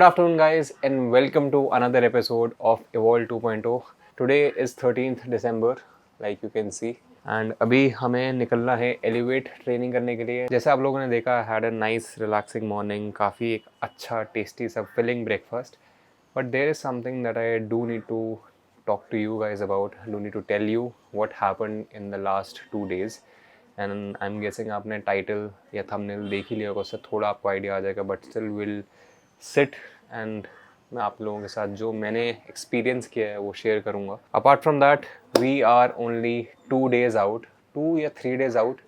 afternoon, guys, and welcome to another episode of Evolve 2.0. Today is 13th December, like you can see. And अभी हमें निकलना है elevate training करने के लिए. जैसे आप लोगों ने देखा, had a nice relaxing morning, काफ़ी एक अच्छा टेस्टी सब filling breakfast. But there is something that I do need to talk to you guys about. I do need to tell you what happened in the last 2 days. And I am guessing आपने title या thumbnail देख ही लिया होगा, उससे थोड़ा आपको idea आ जाएगा. But still will sit and मैं आप लोगों के साथ जो मैंने एक्सपीरियंस किया है वो शेयर करूँगा. Apart from that we are only 2 days out, 2 या 3 days out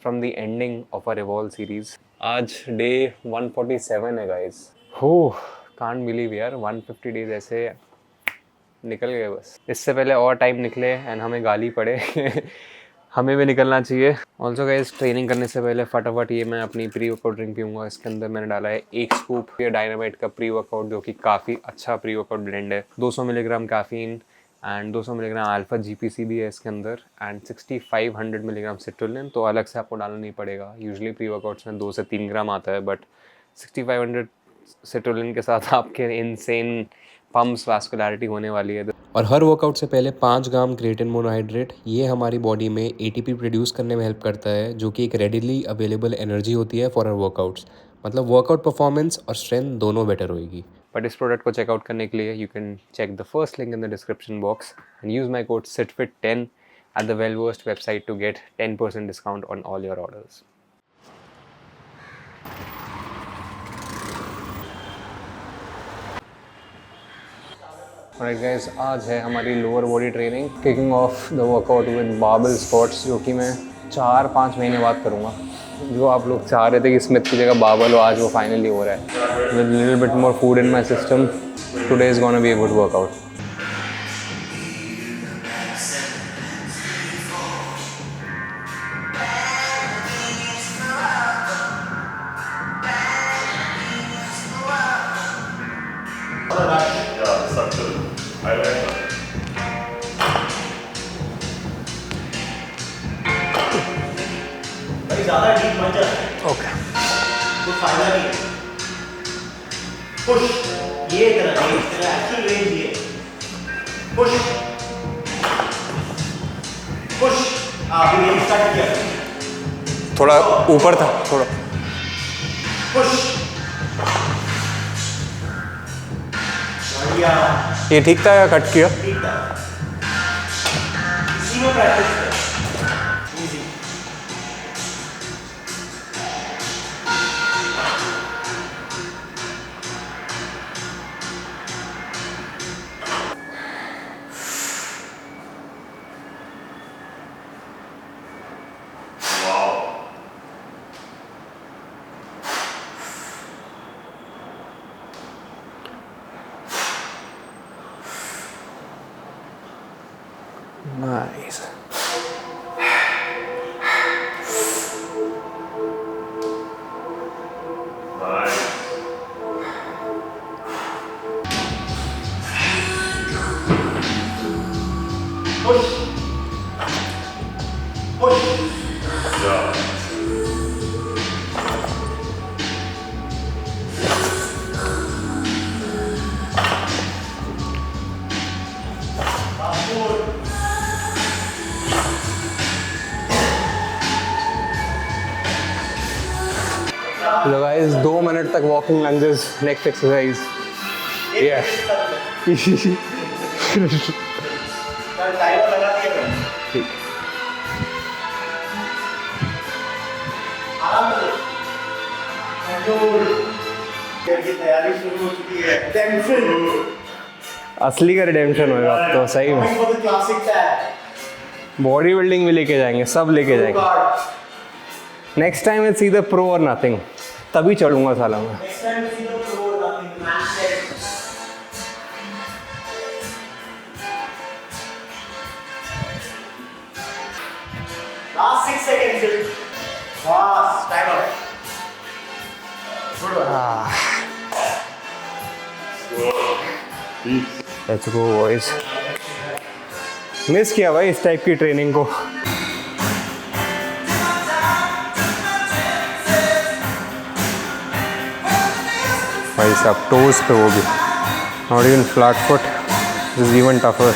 from the ending of our revolve series. आज डे 147 है गाइज. हो कांट बिलीव यार, 150 days ऐसे निकल गए बस. इससे पहले और टाइम निकले एंड हमें गाली पड़े. हमें भी निकलना चाहिए. ऑल्सो गाइस, ट्रेनिंग करने से पहले फटाफट ये मैं अपनी प्री वर्कआउट ड्रिंक पीऊँगा. इसके अंदर मैंने डाला है 1 स्कूप ये डायनामाइट का प्री वर्कआउट, जो कि काफ़ी अच्छा प्री वर्कआउट ब्लेंड है. 200 milligram caffeine and 200 milligram alpha GPC भी है इसके अंदर, एंड 6500 मिलीग्राम सिट्रुलिन. तो अलग से आपको डालना नहीं पड़ेगा. यूजुअली प्री वर्कआउट्स में 2 से 3 ग्राम आता है, बट 6500 सिट्रुलिन के साथ आपके इनसेन पम्प्स वास्कुलैरिटी होने वाली है. और हर वर्कआउट से पहले 5 ग्राम क्रिएटिन मोनोहाइड्रेट, ये हमारी बॉडी में एटीपी प्रोड्यूस करने में हेल्प करता है, जो कि एक रेडिली अवेलेबल एनर्जी होती है फॉर आवर वर्कआउट्स. मतलब वर्कआउट परफॉर्मेंस और स्ट्रेंथ दोनों बेटर होएगी. बट इस प्रोडक्ट को चेकआउट करने के लिए you can check the first link in the description box and use my code SITFIT10 at the Wellversed website to get 10% discount on all your orders. Alright guys, आज है हमारी lower body training. Kicking off the workout with barbell squats, जो कि मैं 4-5 महीने बाद करूँगा. जो आप लोग चाह रहे थे कि स्मिथ की जगह बारबेल हो, आज वो फाइनली हो रहा है. With little bit more food in my system, today is gonna be a good workout. ज़्यादा डीप मत जा. ओके, तो फायदा नहीं है. पुश ये तरह नहीं, इस तरह एक्चुअल रेंज ये. Push push. अभी रेंज स्टार्ट किया, थोड़ा ऊपर था थोड़ा. पुश. बढ़िया, ये ठीक था या कट किया? ठीक था. इसी में प्रैक्टिस कर. Easy. Nice. Push push. Hello guys, 2 minute तक walking lunges, next exercise. Timer लगा दिया मैंने. ठीक. आराम से. कंट्रोल. की तैयारी शुरू हो चुकी है. टेंशन. असली का रिडेम्पशन होगा अब तो सही में. Classic tag. बॉडी बिल्डिंग भी लेके जाएंगे, सब लेके जाएंगे. Next time it's either pro और नथिंग. तभी चलूंगा साला मैं. Next time see the pro nothing match set. Last 6 seconds. बस time up. Let's go boys. Miss किया भाई इस टाइप की ट्रेनिंग को. भाई साहब, टोज पे वो भी, not even flat foot, this is even tougher.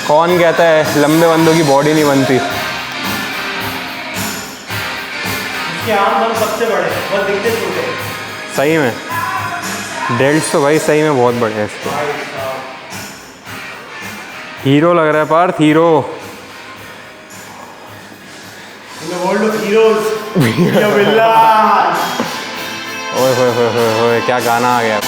कौन कहता है लंबे बंदों की बॉडी नहीं बनती? इसके आर्म हम सबसे बड़े हैं, बस दिखते छोटे। सही में डेल्ट्स तो भाई सही में बहुत बड़े हैं इसके। हीरो लग रहा है Parth, hero. In the world of heroes, you're villain. ओए होए होए होए होए, क्या गाना आ गया।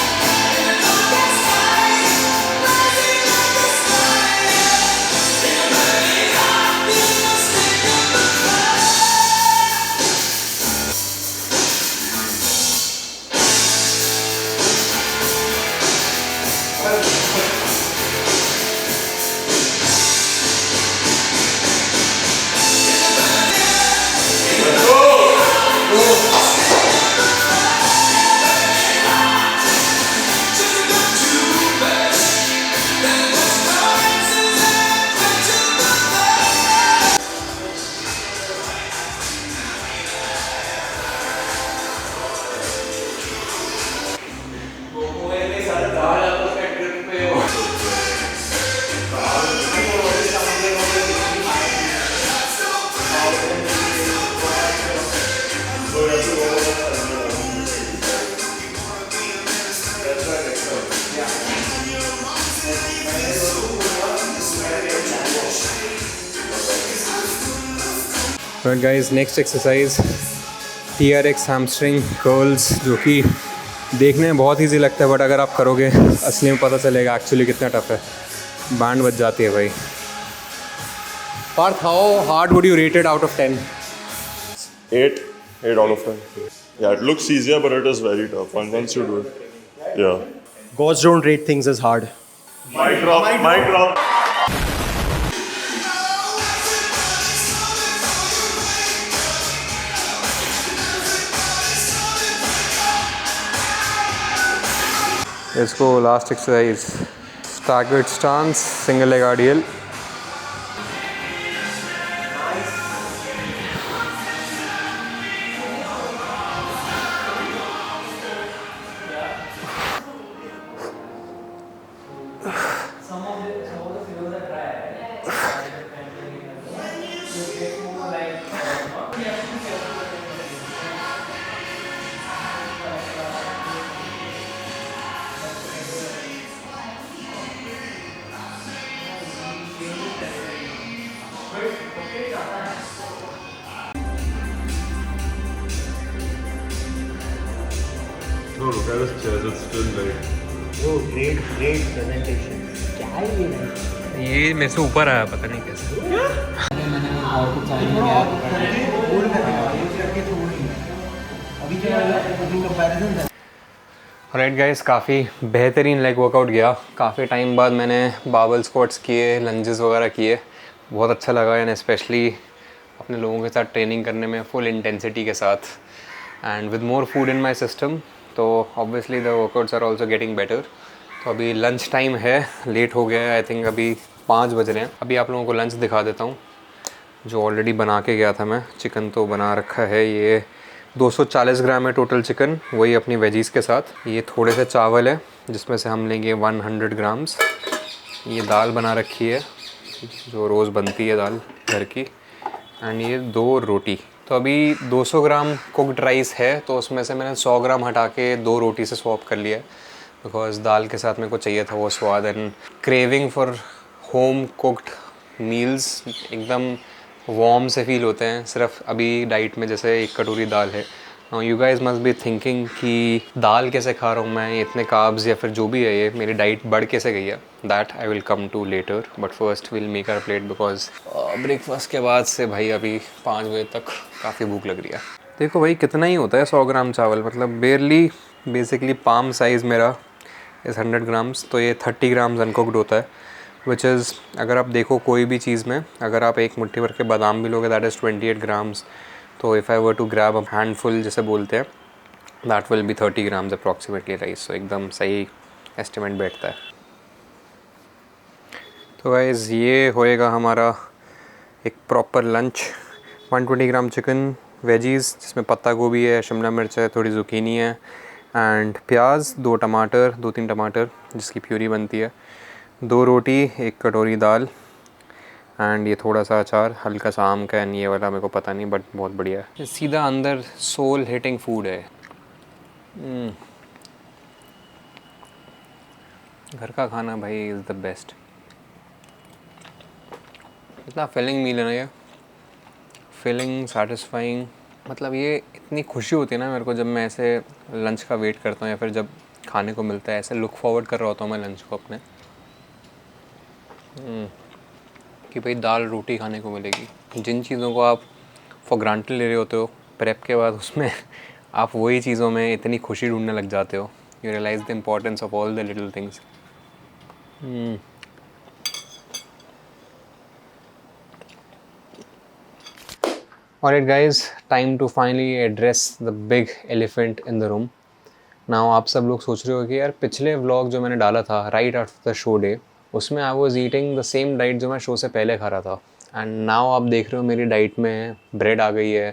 Right guys, next exercise TRX hamstring curls, जो कि देखने में बहुत ईजी लगता है बट अगर आप करोगे असली में पता चलेगा एक्चुअली कितना टफ है। बैंड बज जाती है भाई। Parth, how hard would you rate it out of 10? 8 out of 10. Yeah, it looks easier, but it is very tough. Once you do it, yeah. Gods don't rate things as hard. Mic drop. इसको last exercise staggered stance single leg RDL. No, look at his chest. It's still like. Oh, great presentation. क्या है ये? ये मेरे से ऊपर आया, पता नहीं कैसे। राइट गाइस, काफ़ी बेहतरीन लेग वर्कआउट गया। काफ़ी टाइम बाद मैंने बाबल स्क्वाट्स किए, लंजेस वगैरह किए, बहुत अच्छा लगा। एंड स्पेशली अपने लोगों के साथ ट्रेनिंग करने में फुल इंटेंसिटी के साथ and with more food in my system, तो obviously the workouts are also getting better. तो अभी लंच टाइम है, लेट हो गया है, आई थिंक अभी 5 बज रहे हैं। अभी आप लोगों को लंच दिखा देता हूँ जो ऑलरेडी बना के गया था मैं। चिकन तो बना रखा है, ये 240 ग्राम है टोटल चिकन, वही अपनी वेजीज़ के साथ। ये थोड़े से चावल है जिसमें से हम लेंगे 100 ग्राम्स। ये दाल बना रखी है जो रोज़ बनती है दाल घर की, एंड ये 2 रोटी। तो अभी 200 ग्राम कुकड राइस है, तो उसमें से मैंने 100 ग्राम हटा के 2 रोटी से स्वैप कर लिया है, बिकॉज दाल के साथ मेरे को चाहिए था वो स्वाद। And craving for home cooked meals एकदम वार्म से फील होते हैं सिर्फ अभी डाइट में। जैसे 1 कटोरी दाल है, you guys must be thinking कि दाल कैसे खा रहा हूँ मैं, इतने कार्ब्स या फिर जो भी है, ये मेरी डाइट बढ़ कैसे गई है। That I will come to later, but first will make our plate, because breakfast के बाद से भाई अभी 5 बजे तक काफ़ी भूख लग रही है। देखो भाई कितना ही होता है 100 ग्राम चावल, मतलब बेरली बेसिकली पाम साइज़ मेरा इस 100 ग्राम्स, तो ये 30 ग्राम्स अनकुक्ड होता है, विच इज़ अगर आप देखो कोई भी चीज़ में अगर आप एक मुट्ठी भर के बादाम भी लोगे दैट इज़ 28 ग्राम्स। तो if I were to grab a handful जैसे बोलते हैं, that will be 30 grams approximately rice, so एकदम सही एस्टिमेट बैठता है। तो गाइस ये होएगा हमारा एक proper lunch. 120 gram chicken, veggies जिसमें पत्ता गोभी है, शिमला मिर्च है, थोड़ी जुकीनी है एंड प्याज, 2-3 टमाटर जिसकी प्यूरी बनती है, 2 रोटी, 1 कटोरी दाल एंड ये थोड़ा सा अचार, हल्का सा आम का है, ये वाला मेरे को पता नहीं बट बहुत बढ़िया है। सीधा अंदर सोल हिटिंग फूड है। घर का खाना भाई इज़ द बेस्ट। इतना फिलिंग मील है ना ये, फीलिंग सेटिस्फाइंग, मतलब ये इतनी खुशी होती है ना मेरे को जब मैं ऐसे लंच का वेट करता हूँ या फिर जब खाने को मिलता है, ऐसे लुक फॉरवर्ड कर रहा होता हूँ मैं लंच को अपने कि भाई दाल रोटी खाने को मिलेगी। जिन चीज़ों को आप फॉर ग्रांटेड ले रहे होते हो प्रेप के बाद, उसमें आप वही चीज़ों में इतनी खुशी ढूंढने लग जाते हो। You realize the importance of all the little things. Alright guys, time to finally address the big elephant in the room. Now आप सब लोग सोच रहे हो कि यार पिछले व्लॉग जो मैंने डाला था right after the show day, उसमें I was eating the same diet जो मैं शो से पहले खा रहा था, एंड नाउ आप देख रहे हो मेरी डाइट में ब्रेड आ गई है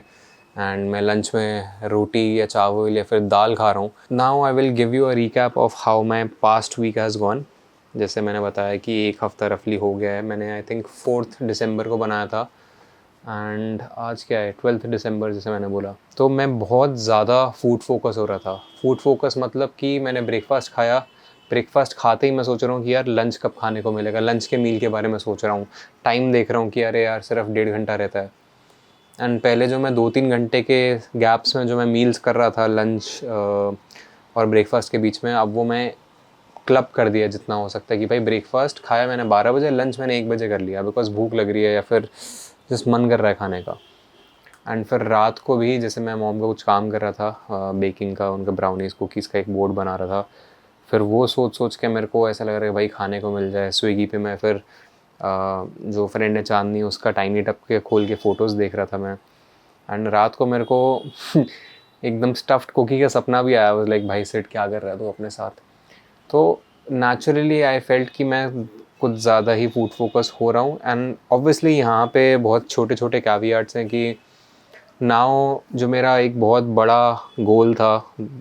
एंड मैं लंच में रोटी या चावल या फिर दाल खा रहा हूँ। Now I will give you a recap of how my past week has gone. जैसे मैंने बताया कि 1 हफ़्ता रफली हो गया है, मैंने आई थिंक 4 दिसंबर को बनाया था एंड आज क्या है 12 दिसंबर जैसे मैंने बोला। तो मैं बहुत ज़्यादा फूड फोकस हो रहा था। फूड फोकस मतलब कि मैंने ब्रेकफास्ट खाया, ब्रेकफास्ट खाते ही मैं सोच रहा हूँ कि यार लंच कब खाने को मिलेगा, लंच के मील के बारे में सोच रहा हूँ, टाइम देख रहा हूँ कि अरे यार सिर्फ 1.5 घंटा रहता है। एंड पहले जो मैं 2-3 घंटे के गैप्स में जो मैं मील्स कर रहा था लंच और ब्रेकफास्ट के बीच में, अब वो मैं क्लब कर दिया जितना हो सकता है कि भाई ब्रेकफास्ट खाया मैंने 12 बजे, लंच मैंने 1 बजे कर लिया बिकॉज भूख लग रही है या फिर जिस मन कर रहा है खाने का। एंड फिर रात को भी जैसे मैं मॉम का कुछ काम कर रहा था बेकिंग का, उनका ब्राउनीज़ कुकीज़ का एक बोर्ड बना रहा था, फिर वो सोच सोच के मेरे को ऐसा लग रहा है भाई खाने को मिल जाए। स्विगी पे मैं फिर जो फ्रेंड है चांदनी, उसका टाइनी टप के खोल के फ़ोटोज़ देख रहा था मैं। एंड रात को मेरे को एकदम स्टफ्ड कुकी का सपना भी आया, लाइक भाई सेट क्या कर रहा है तो अपने साथ। तो नेचुरली आई फेल्ट कि मैं कुछ ज़्यादा ही फूड फोकस हो रहा हूँ। एंड ऑब्वियसली यहाँ पे बहुत छोटे छोटे कैवियार्ड्स हैं कि नाउ जो मेरा एक बहुत बड़ा गोल था,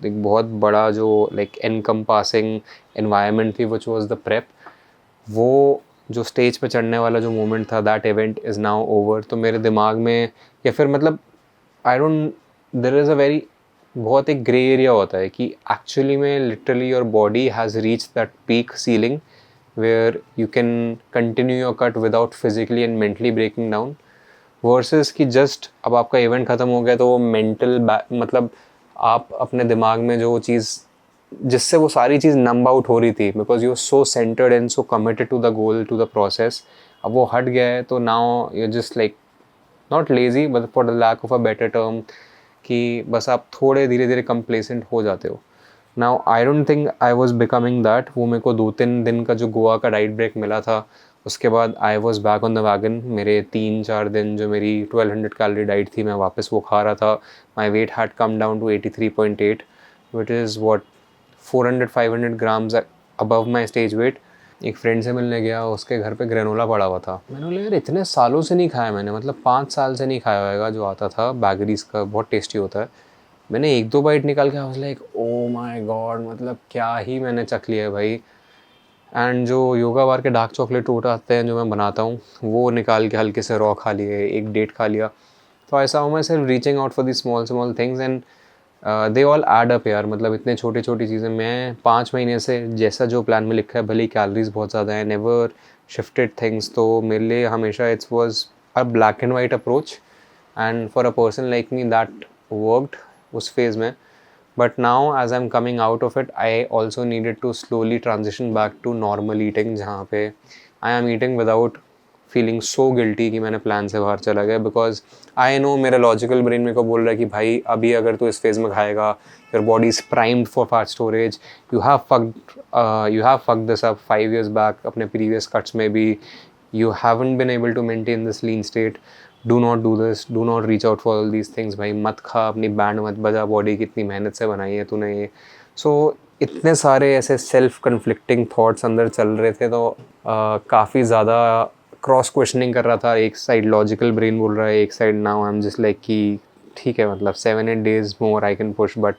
एक बहुत बड़ा जो लाइक एनकम्पासिंग एनवायरनमेंट थी विच वाज द प्रेप, वो जो स्टेज पे चढ़ने वाला जो मोमेंट था, that event is now over. तो मेरे दिमाग में या फिर मतलब I don't, there is a very, बहुत एक ग्रे एरिया होता है कि एक्चुअली में literally your body has reach that peak ceiling where you can continue your cut without physically and mentally breaking down, versus कि जस्ट अब आपका event ख़त्म हो गया तो वो मेंटल मतलब आप अपने दिमाग में जो चीज़ जिससे वो सारी चीज़ नंब आउट हो रही थी because you so centred and so committed to the goal, to the process, अब वो हट गया है। तो now you just like not lazy but for the lack of a better term कि बस आप थोड़े धीरे धीरे कंप्लेसेंट हो जाते हो। Now I don't think I was becoming that. वो मेरे को 2-3 दिन का जो गोवा का डाइट ब्रेक मिला था, उसके बाद I was back on the wagon. मेरे 3-4 दिन जो मेरी 1200 कैलोरी डाइट थी मैं वापस वो खा रहा था। My weight had come down to 83.8 which is what 400-500 grams above my stage weight. एक फ्रेंड से मिलने गया, उसके घर पे ग्रेनोला पड़ा हुआ था। मैंने बोला यार इतने सालों से नहीं खाया मैंने, मतलब 5 साल से नहीं खाया होगा जो आता था बैगरीज का, बहुत टेस्टी होता है। मैंने 1-2 बाइट निकाल के आई was like oh my God, मतलब क्या ही मैंने चख लिया है भाई। एंड जो योगा बार के डार्क चॉकलेट टोट आते हैं जो मैं बनाता हूँ, वो निकाल के हल्के से रॉ खा लिए, एक डेट खा लिया। तो ऐसा हूँ मैं सिर्फ reaching out for the small small things and they all add up यार। मतलब इतने छोटी छोटी चीज़ें, मैं 5 महीने से जैसा जो प्लान में लिखा है, भले ही कैलोरीज बहुत ज़्यादा है, नेवर शिफ्टेड थिंग्स। तो मेरे लिए हमेशा it's was a black and white approach and for a person like me that worked उस फेज़ में। But now as I'm coming out of it, I also needed to slowly transition back to normal eating, जहाँ पे I am eating without feeling so guilty कि मैंने plan से बाहर चला गया। Because I know मेरा लॉजिकल ब्रेन मेरे को बोल रहा है कि भाई अभी अगर तू इस फेज़ में खाएगा, your body is primed for fat storage, you have fucked this up 5 years back अपने previous cuts में भी, you haven't been able to maintain this lean state, do not do this, do not reach out for all these things. भाई मत खा, अपनी band मत बजा, body कितनी मेहनत से बनाई है तूने ये. सो इतने सारे ऐसे सेल्फ कन्फ्लिक्टिंग थॉट्स अंदर चल रहे थे, तो काफ़ी ज़्यादा क्रॉस क्वेश्चनिंग कर रहा था. एक साइड लॉजिकल ब्रेन बोल रहा है, एक side now I am just like कि ठीक है, मतलब 7-8 days more I can push, but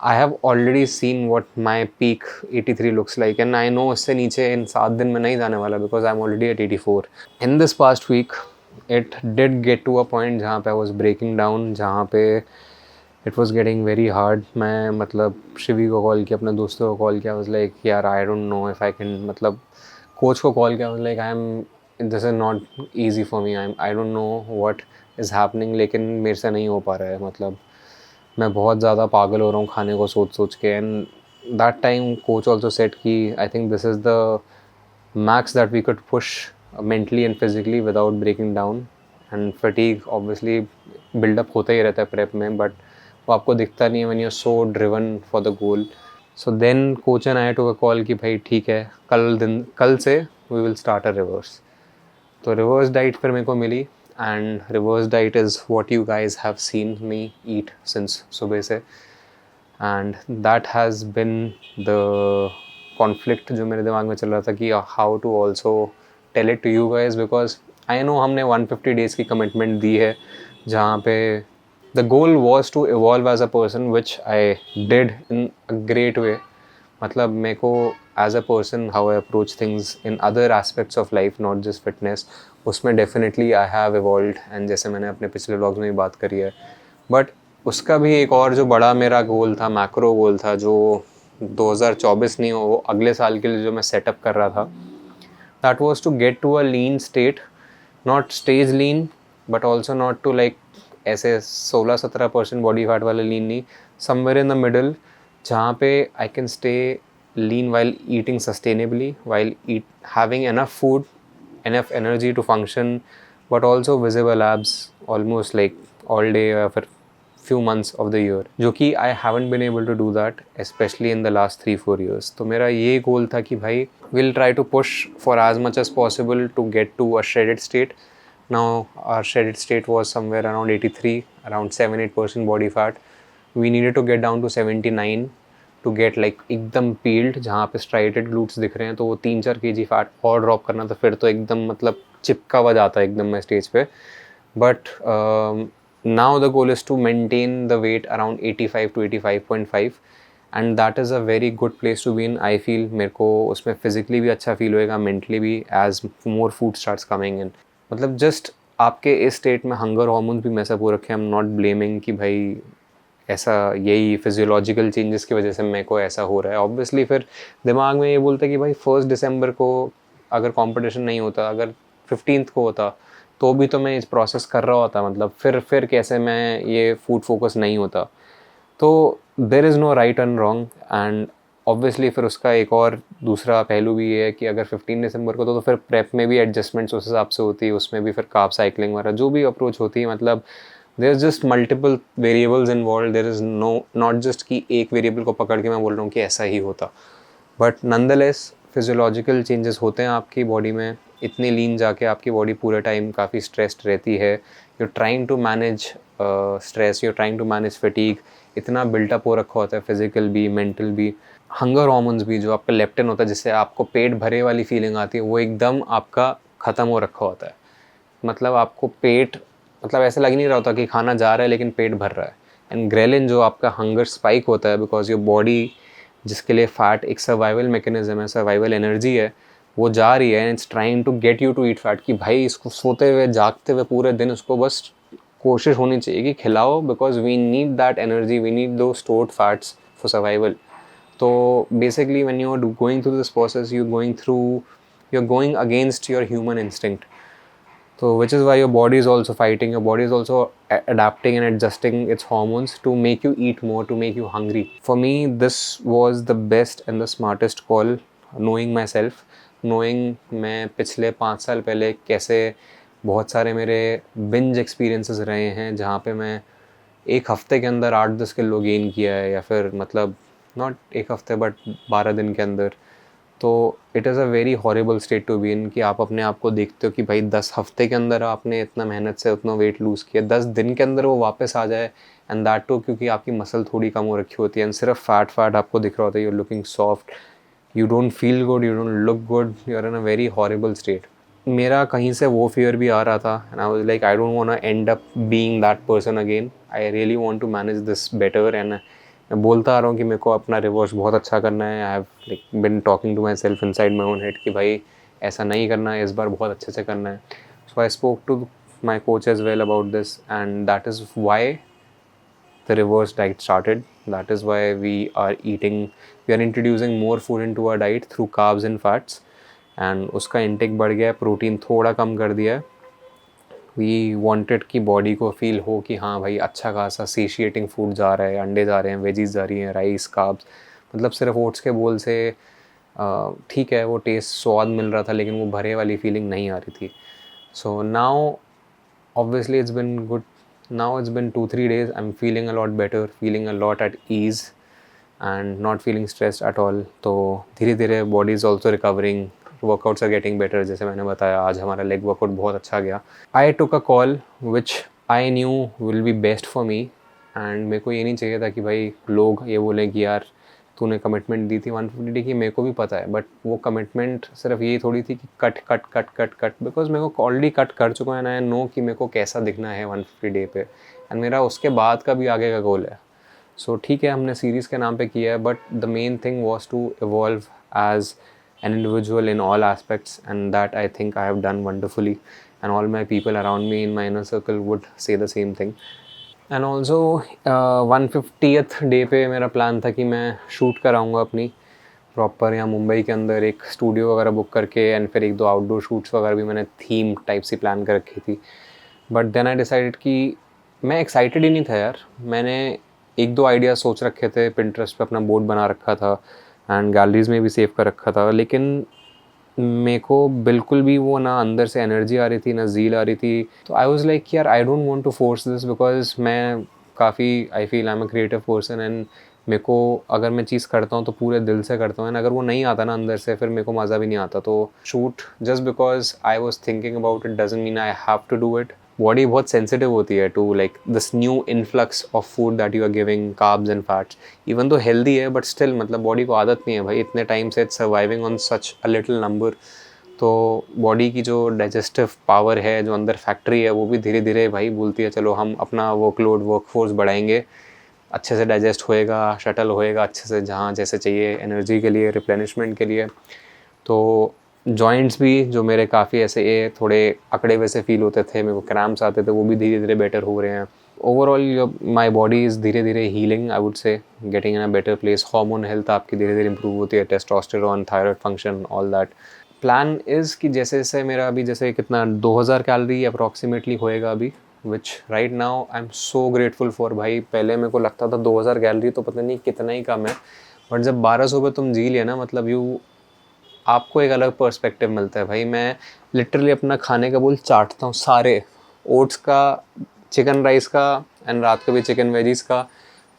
I have already seen what my peak 83 looks like, and I know इससे नीचे इन 7 दिन में नहीं जाने वाला, because I'm already at 84. In this past week, it did get to a point जहाँ पे I was breaking down, जहाँ पे it was getting very hard. मैं मतलब शिवी को कॉल किया, अपने दोस्तों को कॉल किया, I was like यार I don't know if I can, मतलब कोच को कॉल किया, I was like this is not easy for me, I don't know what is happening, लेकिन मेरे से नहीं हो पा रहा है. मतलब मैं बहुत ज़्यादा पागल हो रहा हूँ खाने को सोच सोच के. And that time coach also said कि I think this is the max that we could push mentally and physically without breaking down. And fatigue obviously build up होता ही रहता है प्रेप में, बट वो आपको दिखता नहीं है when you are so driven for the goal. So then coach and I took a call कि भाई ठीक है, कल से we will start a reverse. तो रिवर्स डाइट फिर मेरे को मिली, and reverse diet is what you guys have seen me eat since सुबह से. and that has been the conflict जो मेरे दिमाग में चल रहा था कि how to also tell it to you guys, because I know हमने 150 days की commitment दी है, जहाँ पे the goal was to evolve as a person, which I did in a great way. मतलब मेरे को as a person how I approach things in other aspects of life, not just fitness, उसमें definitely I have evolved. And जैसे मैंने अपने पिछले vlogs में भी बात करी है, बट उसका भी एक और जो बड़ा मेरा गोल था, मैक्रो गोल था, जो 2024 नहीं हो, वो अगले साल के लिए जो मैं सेटअप कर रहा था, that was to get to a lean state. Not stage lean, but also not to like ऐसे 16-17% बॉडी फैट वाला लीन नहीं, समवेयर इन द मिडल, जहाँ पे I can stay lean while eating sustainably, while having enough food, enough energy to function, but also visible abs almost like all day for few months of the year, जो कि I haven't been able to do that, especially in the last 3-4 years. तो मेरा ये गोल था कि भाई we'll try to push for as much as possible to get to a shredded state. Now our shredded state was somewhere around 83, around 7-8% body fat. We needed to get down to 79 to get like एकदम peeled, जहाँ पे striated glutes दिख रहे हैं. तो वो 3-4 kg fat और drop करना, तो फिर तो एकदम मतलब चिपका हुआ जाता है एकदम मैं स्टेज पे. But now the goal is to maintain the weight around 85 to 85.5, and that is a very good place to be in. I feel मेरे को उसमें फिजिकली भी अच्छा फील होएगा, मेंटली भी, as more food starts coming in. मतलब just आपके इस स्टेट में हंगर हार्मोन्स भी मैसअप हो रखे हैं. आई एम नॉट ब्लेमिंग कि भाई ऐसा यही फिजियोलॉजिकल चेंजेस की वजह से मेरे को ऐसा हो रहा है. ऑब्वियसली फिर दिमाग में ये बोलता है कि भाई 1 दिसंबर को अगर कंपटीशन नहीं होता, अगर 15th को होता, तो भी तो मैं इस प्रोसेस कर रहा होता. मतलब फिर कैसे मैं ये फूड फोकस नहीं होता. तो there is no right and wrong. And obviously फिर उसका एक और दूसरा पहलू भी ये है कि अगर 15 दिसंबर को तो फिर प्रेप में भी एडजस्टमेंट्स उस हिसाब से होती है, उसमें भी फिर कार्ब साइकिलिंग वगैरह जो भी अप्रोच होती है. मतलब there is just multiple variables involved. There is not just कि एक वेरिएबल को पकड़ के मैं बोल रहा हूँ कि ऐसा ही होता. बट नंदलेस फिजियोलॉजिकल चेंजेस होते हैं आपकी बॉडी में. इतनी लीन जाके आपकी बॉडी पूरे टाइम काफ़ी स्ट्रेस्ड रहती है. You trying to manage stress, you trying to manage fatigue. इतना बिल्टअप हो रखा होता है फिजिकल भी, मेंटल भी. हंगर हॉर्मोन्स भी, जो आपका लेप्टिन होता है जिससे आपको पेट भरे वाली फीलिंग आती है, वो एकदम आपका ख़त्म हो रखा होता है. मतलब आपको पेट, मतलब ऐसा लग नहीं रहा होता कि खाना जा रहा है लेकिन पेट भर रहा है. एंड ग्रेलिन जो आपका हंगर स्पाइक होता है, बिकॉज योर बॉडी जिसके लिए फ़ैट एक सर्वाइवल मैकेनिज्म है, सर्वाइवल एनर्जी है, वो जा रही है. And it's trying to get you to eat fat, कि भाई इसको सोते हुए जागते हुए पूरे दिन उसको बस कोशिश होनी चाहिए कि खिलाओ, because we need that energy, we need the stored fats for survival. तो basically when you are going through this process, you are going against your human instinct. So which is why your body is also fighting, your body is also adapting and adjusting its hormones to make you eat more, to make you hungry. For me, this was the best and the smartest call, knowing myself, knowing मैं पिछले 5 साल पहले कैसे बहुत सारे मेरे binge experiences रहे हैं, जहाँ पे मैं एक हफ्ते के अंदर 8-10 किलो गेन किया है, या फिर मतलब नॉट एक हफ्ते बट 12 दिन के अंदर. तो it is a very horrible state to be in कि आप अपने आप को देखते हो कि भाई 10 हफ्ते के अंदर आपने इतना मेहनत से उतना वेट लूज़ किया, 10 दिन के अंदर वो वापस आ जाए, एंड दैट टू क्योंकि आपकी मसल थोड़ी कम हो रखी होती है एंड सिर्फ फैट आपको दिख रहा होता है, you are looking soft, you don't feel good, you don't look good, you are in a very horrible state. मेरा कहीं से वो फियर भी आ रहा था and I was like I don't want to end up being that person again, I really want to manage this better. And मैं बोलता आ रहा हूँ कि मेरे को अपना रिवर्स बहुत अच्छा करना है. I have like been talking to my self inside my own head कि भाई ऐसा नहीं करना है, इस बार बहुत अच्छे से करना है. So I spoke to my coach as well about this and that is why the reverse diet started. That is why we are introducing more food into our diet through carbs and fats, and उसका intake बढ़ गया है, protein थोड़ा कम कर दिया है. We wanted कि body को फील हो कि हाँ भाई अच्छा खासा satiating फूड जा रहा है, अंडे जा रहे हैं, वेजीज जा रही हैं, राइस, कार्ब्स, मतलब सिर्फ ओट्स के बोल से ठीक है वो टेस्ट स्वाद मिल रहा था लेकिन वो भरे वाली फीलिंग नहीं आ रही थी. So now obviously it's been good. Now it's been 2-3 days, I'm feeling a lot better, feeling a lot at ease and not feeling stressed at all. तो धीरे धीरे body is also recovering, workouts are getting better. जैसे मैंने बताया आज हमारा leg workout बहुत अच्छा गया. I took a call which I knew will be best for me and मेरे को ये नहीं चाहिए था कि भाई लोग ये बोलें कि यार तूने कमिटमेंट दी थी 150 डे की, मेरे को भी पता है, बट वो कमिटमेंट सिर्फ ये थोड़ी थी कि cut cut cut cut cut, because मेरे को ऑलरेडी कट कर चुका है ना, नो कि मेरे को कैसा दिखना है 150 डे पे, एंड मेरा उसके बाद का भी आगे का गोल है. सो ठीक है हमने सीरीज़ के नाम पे किया है, but the main thing was to evolve as an individual in all aspects, and that I think I have done wonderfully, and all my people around me in my inner circle would say the same thing. And also 150th day पे मेरा plan था कि मैं shoot कराऊँगा अपनी proper यहाँ मुंबई के अंदर एक स्टूडियो वगैरह बुक करके, एंड फिर 1-2 आउटडोर शूट्स वगैरह भी मैंने थीम टाइप सी प्लान कर रखी थी. बट देन आई डिसाइडेड कि मैं एक्साइटेड ही नहीं था यार. मैंने 1-2 आइडिया सोच रखे थे, पिंटरेस्ट पे अपना बोर्ड बना रखा था एंड गैलरीज में भी सेव कर रखा था, लेकिन मेरे को बिल्कुल भी वो ना अंदर से एनर्जी आ रही थी ना ज़ील आ रही थी. तो आई वाज लाइक यार I don't want to force this, because मैं काफ़ी I feel I am a creative person, and मेरे को अगर मैं चीज़ करता हूँ तो पूरे दिल से करता हूँ, एंड अगर वो नहीं आता ना अंदर से फिर मेरे को मज़ा भी नहीं आता. तो shoot just because I was thinking about it doesn't mean I have to do it. Body बहुत सेंसिटिव होती है to like this new influx of food that you are giving, carbs and fats. Even तो healthy है but still मतलब body को आदत नहीं है भाई इतने टाइम से it's surviving on such a little number. तो बॉडी की जो डाइजेस्टिव पावर है, जो अंदर फैक्ट्री है, वो भी धीरे धीरे भाई बोलती है चलो हम अपना वर्कलोड वर्कफोर्स बढ़ाएंगे, अच्छे से डाइजेस्ट होएगा, शटल होएगा अच्छे से जहाँ जैसे चाहिए, एनर्जी के लिए, रिप्लेनिशमेंट के लिए. तो जॉइंट्स भी जो मेरे काफ़ी ऐसे थोड़े अकड़े वैसे फील होते थे, मेरे को क्रैम्प्स आते थे, वो भी धीरे धीरे बेटर हो रहे हैं. ओवरऑल माई बॉडी इज़ धीरे धीरे healing, I would say getting in a better place. Hormone health आपकी धीरे धीरे इंप्रूव होती है, testosterone, thyroid function, all that. Plan is कि जैसे जैसे मेरा अभी जैसे कितना 2000 कैलोरी अप्रॉक्सीमेटली होएगा अभी, which right now I am so grateful for. भाई पहले मेरे को लगता था 2000 कैलोरी तो पता नहीं कितना ही कम है, बट जब 1200 पे तुम जी लिया ना, मतलब आपको एक अलग पर्सपेक्टिव मिलता है. भाई मैं लिटरली अपना खाने का बोल चाटता हूँ सारे, ओट्स का, चिकन राइस का, एंड रात को भी चिकन वेजीज का.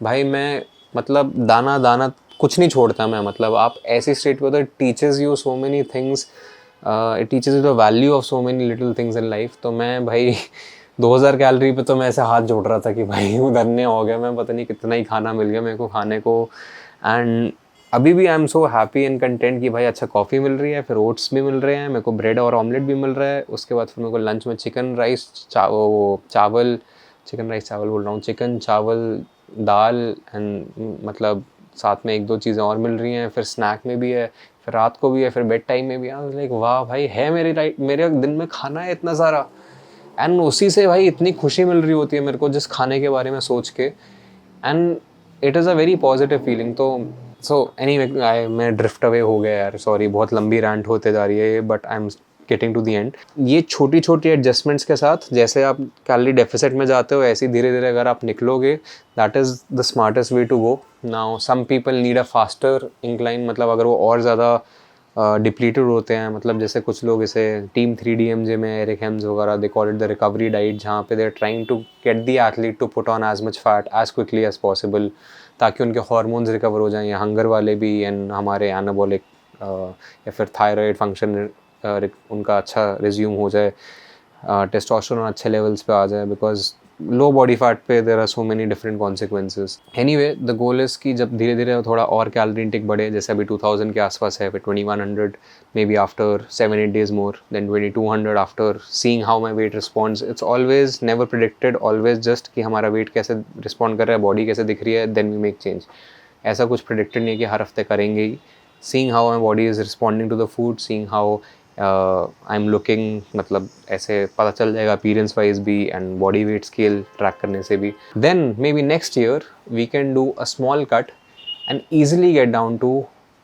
भाई मैं मतलब दाना दाना कुछ नहीं छोड़ता मैं. मतलब आप ऐसी स्टेट पे होते, it teaches you so many things, it teaches you the value of so many little things in life. तो मैं भाई 2000 कैलोरी पे तो मैं ऐसे हाथ जोड़ रहा था कि भाई धन्य हो गया मैं, पता नहीं कितना ही खाना मिल गया मेरे को खाने को. एंड अभी भी आई am so happy and content कि भाई अच्छा कॉफ़ी मिल रही है, फिर ओट्स भी मिल रहे हैं, मेरे को ब्रेड और ऑमलेट भी मिल रहा है. उसके बाद फिर मेरे को लंच में चिकन राइस चावल, चिकन राइस चावल बोल रहा हूँ, चिकन चावल दाल, एंड मतलब साथ में 1-2 चीज़ें और मिल रही हैं. फिर स्नैक में भी है, फिर रात को भी है, फिर बेड टाइम में भी है. लाइक वाह भाई है मेरे दिन में खाना है इतना सारा, एंड उसी से भाई इतनी खुशी मिल रही होती है मेरे को जिस खाने के बारे में सोच के, and it is a very positive feeling. तो सो एनीवे मैं ड्रिफ्ट अवे हो गया यार, सॉरी, बहुत लंबी रैंट होते जा रही है, but I am getting to the end. ये छोटी छोटी एडजस्टमेंट्स के साथ जैसे आप कैलोरी डेफिसिट में जाते हो, ऐसे धीरे धीरे अगर आप निकलोगे, that is the smartest way to go. Now some people need a faster incline, मतलब अगर वो और ज़्यादा डिप्लीटेड होते हैं, मतलब जैसे कुछ लोग इसे टीम 3DMJ में एरिक हेम्स वगैरह, they call it the recovery diet, जहाँ पे they are trying to get the athlete to put on as much fat as quickly as possible, ताकि उनके हार्मोन्स रिकवर हो जाएं, या हंगर वाले भी एंड हमारे एनाबॉलिक या फिर थायराइड फंक्शन उनका अच्छा रिज्यूम हो जाए, टेस्टोस्टेरोन अच्छे लेवल्स पे आ जाए, बिकॉज लो बॉडी फैट पे there are so many different consequences. Anyway the goal is कि जब धीरे धीरे थोड़ा और कैलोरी इंटेक बढ़े, जैसे अभी 2000 के आसपास है, फिर 2100 may be after 7-8 days more, then 2200 after seeing how my weight responds. It's always never predicted, always just कि हमारा वेट कैसे रिस्पॉन्ड कर रहा है, बॉडी कैसे दिख रही है, देन वी मेक चेंज. ऐसा कुछ प्रिडिक्टेड नहीं है कि हर हफ्ते करेंगे ही. Seeing how my body is responding to the food, seeing how I am looking, मतलब ऐसे पता चल जाएगा अपीयरेंस वाइज भी and body weight scale track करने से भी. Then maybe next year we can do a small cut and easily get down to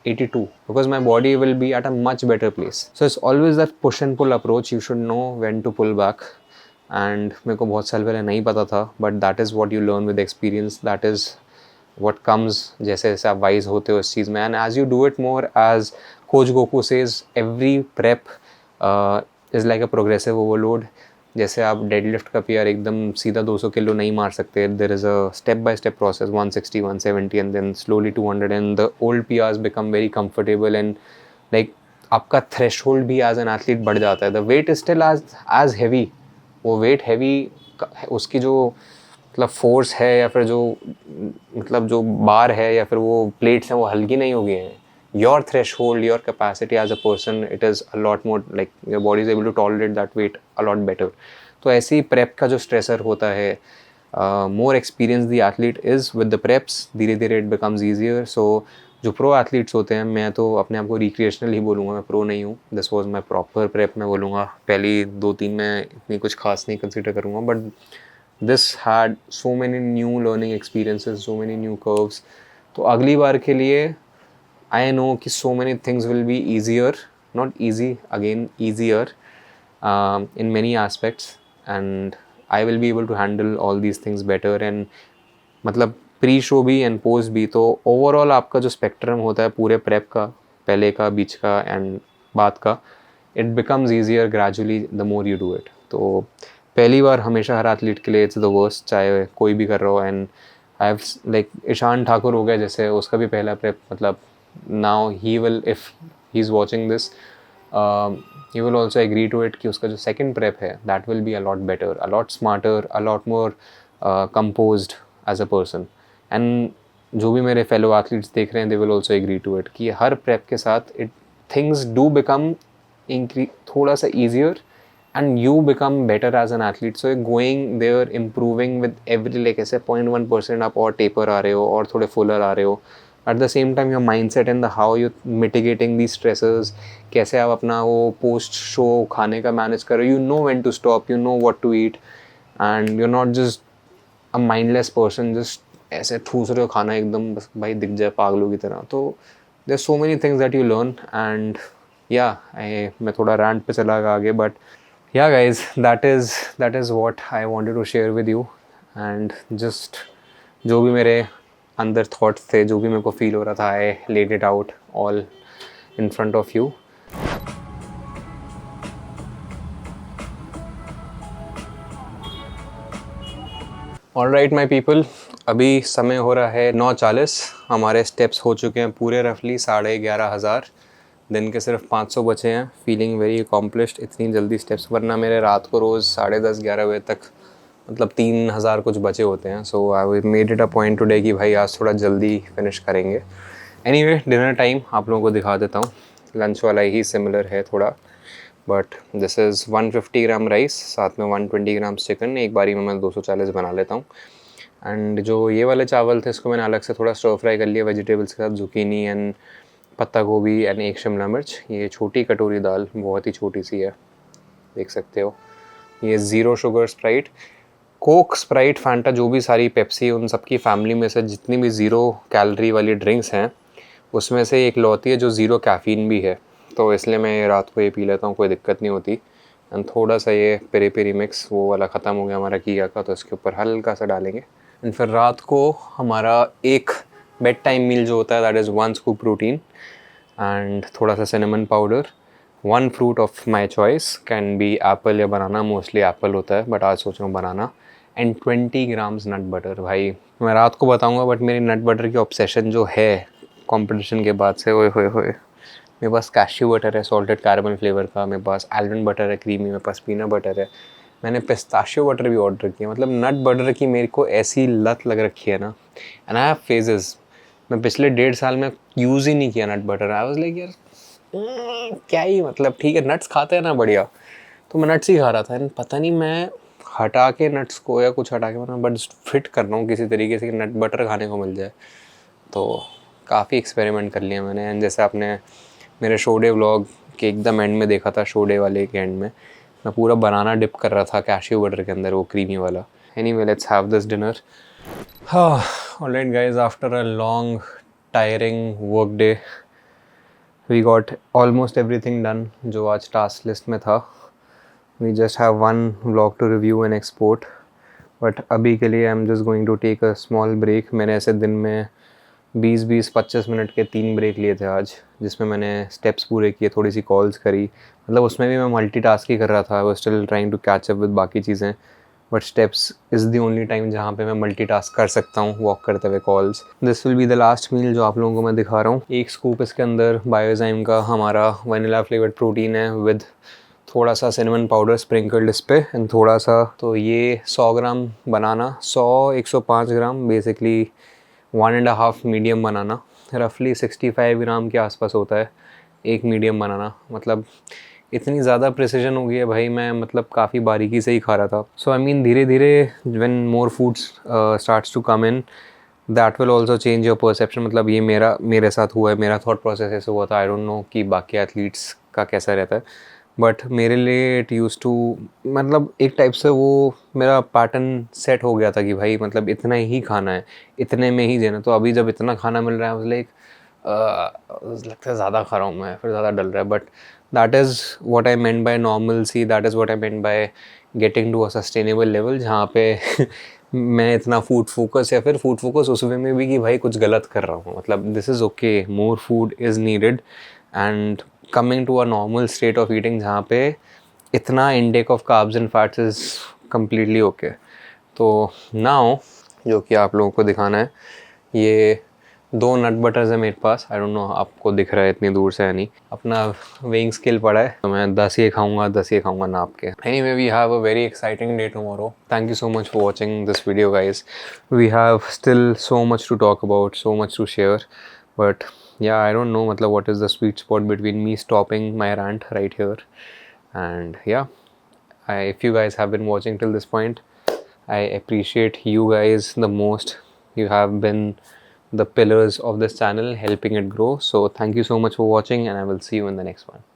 82 because my body will be at a much better place. So it's always that push and pull approach. You should know when to pull back. And मेरे को बहुत साल पहले नहीं पता था, but that is what you learn with experience. That is what comes जैसे जैसे आप वाइज होते हो इस चीज़ में. And as you do it more, as Coach Goku says, every prep is like a progressive overload. जैसे आप डेडलिफ्ट का पीआर एकदम सीधा 200 किलो नहीं मार सकते. There is a step by step process, 160, 170 and then slowly 200 and the old PRs become very comfortable and like आपका threshold भी एज एन एथलीट बढ़ जाता है. The weight is still as heavy. वो वेट हैवी, उसकी जो मतलब force है या फिर जो मतलब जो बार है या फिर वो प्लेट्स हैं वो हल्की नहीं हो गई हैं. Your threshold, your capacity as a person, it is a lot more like your body is able to tolerate that weight a lot better. तो ऐसे ही prep का जो stressor होता है, more experienced the athlete is with the preps, धीरे धीरे it becomes easier. So जो pro athletes होते हैं, मैं तो अपने आप को recreational ही बोलूँगा, मैं pro नहीं हूँ. This was my proper prep मैं बोलूँगा. पहली 2-3 मैं इतनी कुछ खास नहीं consider करूँगा, but this had so many new learning experiences, so many new curves. तो अगली बार के लिए I know कि so many things will be easier, not easy, again easier in many aspects, and I will be able to handle all these things better. And मतलब pre show भी and post भी, तो overall आपका जो spectrum होता है पूरे prep का, पहले का, बीच का एंड बाद का, it becomes easier gradually the more you do it. तो पहली बार हमेशा हर एथलीट के लिए इट्स द वर्स्ट, चाहे कोई भी कर रहा हो. And I have like Ishan Thakur हो गया जैसे, उसका भी पहला प्रेप, मतलब now he will, if he's watching this, he will also agree to it कि उसका जो second prep है that will be a lot better, a lot smarter, a lot more composed as a person. And जो भी मेरे fellow athletes देख रहे हैं they will also agree to it कि हर prep के साथ things do become थोड़ा सा easier and you become better as an athlete. So going there, improving with every like ऐसे 0.1% आप और taper आ रहे हो और थोड़े fuller आ रहे हो. At the same time your mindset and the how you mitigating these stresses, कैसे आप अपना वो post show खाने का manage कर रहे हो, you know when to stop, you know what to eat, and you're not just a mindless person just ऐसे ठूस रहे हो खाना एकदम बस भाई दिख जाए पागलों की तरह. तो there's so many things that you learn. And yeah, मैं थोड़ा rant पे चला गया आगे, but yeah guys, that is what I wanted to share with you. And just जो भी मेरे अंदर थॉट्स थे, जो भी मेरे को फील हो रहा था, I laid it out all in front of you. Alright my people, अभी समय हो रहा है 9:40. हमारे स्टेप्स हो चुके हैं पूरे रफली 11,500. दिन के सिर्फ 500 बचे हैं. Feeling very accomplished. इतनी जल्दी स्टेप्स, वरना मेरे रात को रोज़ 10:30-11 बजे तक मतलब 3,000 कुछ बचे होते हैं. So I made it a point today कि भाई आज थोड़ा जल्दी फिनिश करेंगे. एनीवे डिनर टाइम आप लोगों को दिखा देता हूँ. लंच वाला ही सिमिलर है थोड़ा, but this is 150 gram rice, साथ में 120 ग्राम चिकन. एक बारी में मैं 240 बना लेता हूँ. एंड जो ये वाले चावल थे इसको मैंने अलग से थोड़ा स्टर फ्राई कर लिया वेजिटेबल्स के साथ, जुकीनी एंड पत्ता गोभी एंड एक शिमला मिर्च. ये छोटी कटोरी दाल, बहुत ही छोटी सी है, देख सकते हो. ये zero sugar Sprite, Coke, Sprite, Fanta, जो भी सारी पेप्सी, उन सबकी फैमिली में से जितनी भी ज़ीरो कैलोरी वाली ड्रिंक्स हैं उसमें से एक लौती है जो ज़ीरो कैफ़ीन भी है. तो इसलिए मैं रात को ये पी लेता हूँ, कोई दिक्कत नहीं होती. एंड थोड़ा सा ये पेरी पेरी मिक्स वो वाला ख़त्म हो गया हमारा किया का, तो इसके ऊपर हल्का सा डालेंगे. एंड फिर रात को हमारा एक बेड टाइम मील जो होता है that is 1 scoop protein and थोड़ा सा cinnamon powder, 1 fruit of my choice, can be Apple या बनाना. मोस्टली एप्पल होता है बट आज सोच रहा हूँ बनाना. And 20 grams nut butter. भाई मैं रात को बताऊँगा, बट मेरी नट बटर की ऑब्सेशन जो है कंपटीशन के बाद से, ओए होए होए, मेरे पास कैश्यू बटर है सॉल्टेड कैरमल फ्लेवर का, मेरे पास आलमंड बटर है क्रीमी, मेरे पास पीनट बटर है, मैंने पिस्ताशियो बटर भी ऑर्डर किया। मतलब नट बटर की मेरे को ऐसी लत लग रखी है ना, एंड आई हैव फेजेस। मैं पिछले 1.5 साल में यूज़ ही नहीं किया nut butter. I was like यार क्या ही मतलब, ठीक है नट्स खाते हैं ना बढ़िया, तो मैं नट्स ही खा रहा था। एंड पता नहीं मैं हटा के नट्स को या कुछ हटा के मैं बट फिट कर रहा हूँ किसी तरीके से कि नट बटर खाने को मिल जाए। तो काफ़ी एक्सपेरिमेंट कर लिया मैंने। एंड जैसे आपने मेरे शो डे व्लॉग के एकदम एंड में देखा था, शो डे वाले के एंड में मैं पूरा बनाना डिप कर रहा था कैश्यू बटर के अंदर, वो क्रीमी वाला। Anyway let's have this dinner. Alright guys, after a long tiring work day we got almost everything done जो आज टास्क लिस्ट में था। We just have one vlog to review and export, but अभी के लिए I am just going to take a small break. मैंने ऐसे दिन में 20-25 मिनट के 3 ब्रेक लिए थे आज, जिसमें मैंने स्टेप्स पूरे किए, थोड़ी सी कॉल्स करी। मतलब उसमें भी मैं मल्टीटास्क ही कर रहा था, I was still trying to catch up with बाकी चीज़ें, but steps is the only time जहाँ पे मैं मल्टीटास्क कर सकता हूँ वॉक करते हुए calls. This will be the last meal जो आप लोगों को मैं दिखा रहा हूँ। एक स्कूप इसके अंदर बायोजाइम का हमारा वनीला फ्लेवर्ड प्रोटीन है विद थोड़ा सा सिनेमन पाउडर स्प्रिंकल्ड इस पे, एंड थोड़ा सा तो ये 100 ग्राम बनाना, 105 ग्राम बेसिकली 1.5 मीडियम बनाना, रफली 65 ग्राम के आसपास होता है एक मीडियम बनाना। मतलब इतनी ज़्यादा प्रिसीजन हो गई है भाई, मैं मतलब काफ़ी बारीकी से ही खा रहा था। सो आई मीन धीरे धीरे when more foods starts to come in that will also change your perception. मतलब ये मेरे साथ हुआ है, मेरा थॉट प्रोसेस ऐसे हुआ था। आई डोंट नो कि बाकी एथलीट्स का कैसा रहता है, बट मेरे लिए इट यूज़ टू, मतलब एक टाइप से वो मेरा पैटर्न सेट हो गया था कि भाई मतलब इतना ही खाना है, इतने में ही देना। तो अभी जब इतना खाना मिल रहा है लाइक लगता है ज़्यादा खा रहा हूँ मैं, फिर ज़्यादा डल रहा है। But that is what I meant by normalcy, that is what I meant by getting to a sustainable level, जहाँ पे मैं इतना फूड फोकस, या फिर फूड फोकस उस वे में भी कि भाई कुछ गलत कर रहा हूँ। मतलब this is okay, more food is needed, and coming to a normal state of eating जहाँ पे इतना intake of carbs and fats is completely okay. तो नाउ जो कि आप लोगों को दिखाना है, ये 2 नट बटर्स है मेरे पास। आई डोंट नो आपको दिख रहा है इतनी दूर से या नहीं। अपना वेइंग स्केल पड़ा है, तो मैं 10 ये खाऊंगा नाप के। Anyway we have a very exciting day tomorrow. Thank you so much for watching this video guys. We have still so much to talk about, so much to share, but yeah, I don't know matlab what is the sweet spot between me stopping my rant right here. And yeah, if you guys have been watching till this point, I appreciate you guys the most. You have been the pillars of this channel, helping it grow. So thank you so much for watching, and I will see you in the next one.